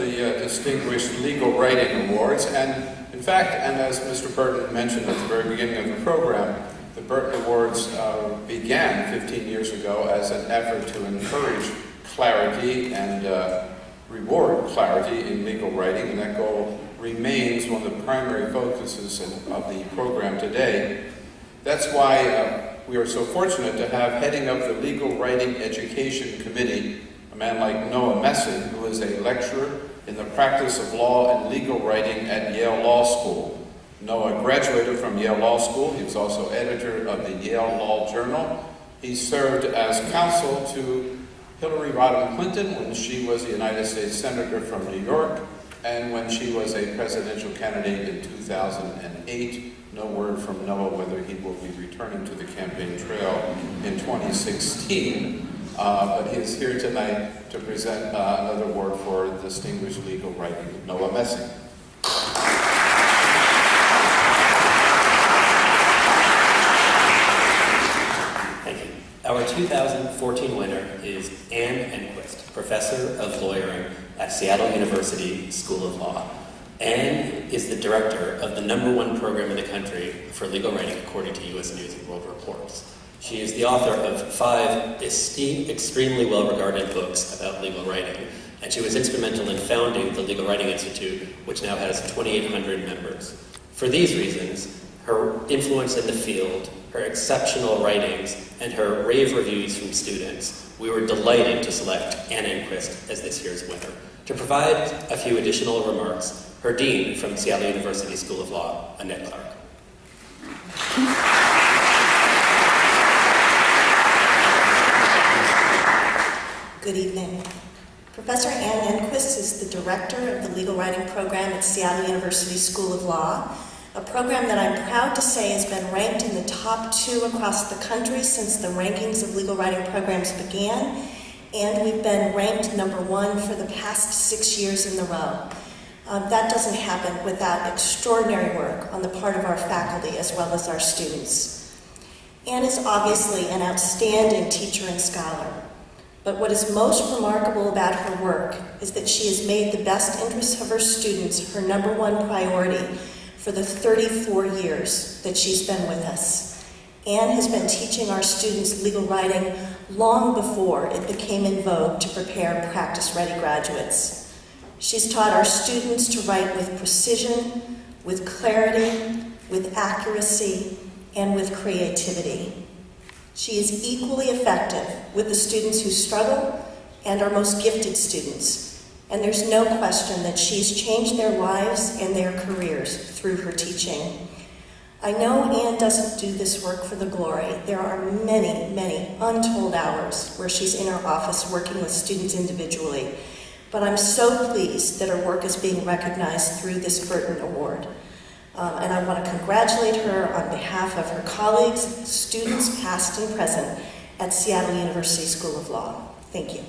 The Distinguished Legal Writing Awards, and in fact, and as Mr. Burton mentioned at the very beginning of the program, the Burton Awards began 15 years ago as an effort to encourage clarity and reward clarity in legal writing, and that goal remains one of the primary focuses of the program today. That's why we are so fortunate to have heading up the Legal Writing Education Committee a man like Noah Messing, who is a lecturer in the practice of law and legal writing at Yale Law School. Noah graduated from Yale Law School. He was also editor of the Yale Law Journal. He served as counsel to Hillary Rodham Clinton when she was a United States Senator from New York, and when she was a presidential candidate in 2008. No word from Noah whether he will be returning to the campaign trail in 2016. But he is here tonight to present another award for Distinguished Legal Writing, Noah Messing. Thank you. Our 2014 winner is Anne Enquist, Professor of Lawyering at Seattle University School of Law. Anne is the director of the #1 program in the country for legal writing according to U.S. News & World Reports. She is the author of 5 extremely well-regarded books about legal writing, and she was instrumental in founding the Legal Writing Institute, which now has 2,800 members. For these reasons, her influence in the field, her exceptional writings, and her rave reviews from students, we were delighted to select Anne Enquist as this year's winner. To provide a few additional remarks, her dean from Seattle University School of Law, Annette Clark. Good evening. Professor Anne Enquist is the director of the Legal Writing Program at Seattle University School of Law, a program that I'm proud to say has been ranked in the top 2 across the country since the rankings of legal writing programs began, and we've been ranked #1 for the past 6 years in a row. That doesn't happen without extraordinary work on the part of our faculty as well as our students. Anne is obviously an outstanding teacher and scholar. But what is most remarkable about her work is that she has made the best interests of her students her #1 priority for the 34 years that she's been with us. Anne has been teaching our students legal writing long before it became in vogue to prepare practice-ready graduates. She's taught our students to write with precision, with clarity, with accuracy, and with creativity. She is equally effective with the students who struggle and our most gifted students, and there's no question that she's changed their lives and their careers through her teaching. I know Anne doesn't do this work for the glory. There are many, many untold hours where she's in her office working with students individually, but I'm so pleased that her work is being recognized through this Burton Award. And I want to congratulate her on behalf of her colleagues, students past and present, at Seattle University School of Law. Thank you.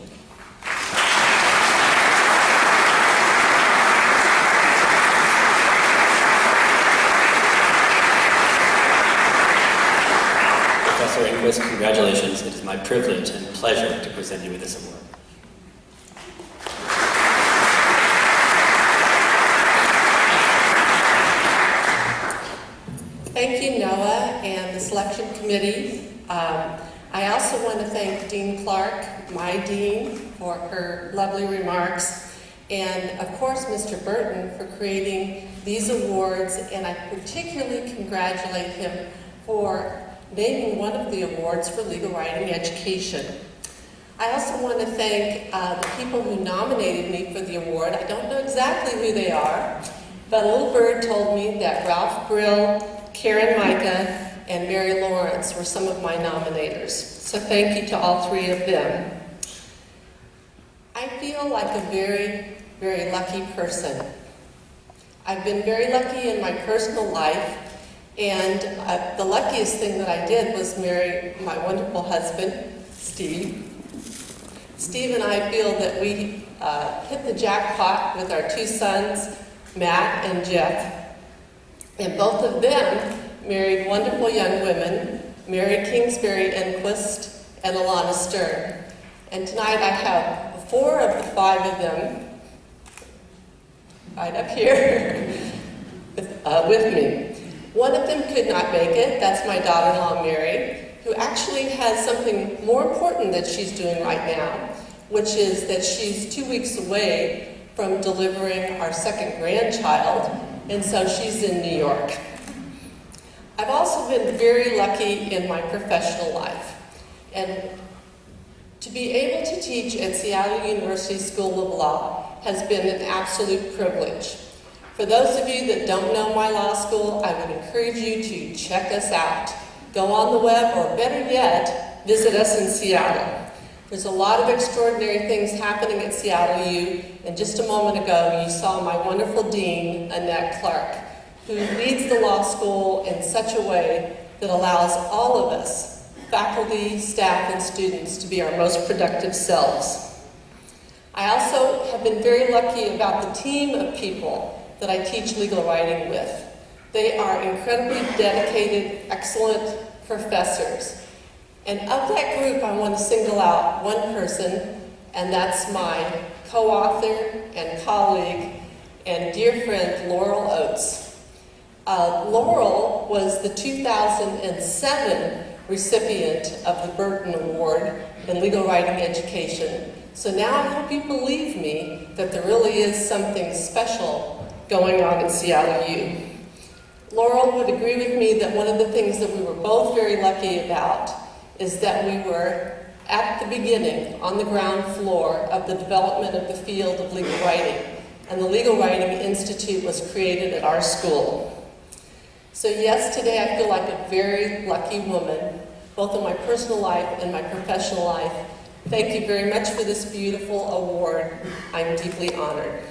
Professor Enquist, congratulations. It is my privilege and pleasure to present you with this award. Thank you, Noah, and the selection committee. I also want to thank Dean Clark, my dean, for her lovely remarks, and of course, Mr. Burton for creating these awards, and I particularly congratulate him for naming one of the awards for legal writing education. I also want to thank the people who nominated me for the award. I don't know exactly who they are, but a little bird told me that Ralph Brill, Karen Micah, and Mary Lawrence were some of my nominators. So thank you to all 3 of them. I feel like a very, very lucky person. I've been very lucky in my personal life, and the luckiest thing that I did was marry my wonderful husband, Steve. Steve and I feel that we hit the jackpot with our 2 sons, Matt and Jeff. And both of them married wonderful young women, Mary Kingsbury Enquist and Alana Stern. And tonight I have 4 of the 5 of them right up here with me. One of them could not make it. That's my daughter-in-law, Mary, who actually has something more important that she's doing right now, which is that she's 2 weeks away from delivering our second grandchild, and so she's in New York. I've also been very lucky in my professional life, and to be able to teach at Seattle University School of Law has been an absolute privilege. For those of you that don't know my law school, I would encourage you to check us out. Go on the web, or better yet, visit us in Seattle. There's a lot of extraordinary things happening at Seattle U, and just a moment ago you saw my wonderful dean, Annette Clark, who leads the law school in such a way that allows all of us, faculty, staff, and students, to be our most productive selves. I also have been very lucky about the team of people that I teach legal writing with. They are incredibly dedicated, excellent professors. And of that group, I want to single out one person, and that's my co-author and colleague and dear friend, Laurel Oates. Laurel was the 2007 recipient of the Burton Award in Legal Writing Education. So now I hope you believe me that there really is something special going on in Seattle U. Laurel would agree with me that one of the things that we were both very lucky about is that we were at the beginning, on the ground floor of the development of the field of legal writing, and the Legal Writing Institute was created at our school. So yes, today I feel like a very lucky woman, both in my personal life and my professional life. Thank you very much for this beautiful award. I'm deeply honored.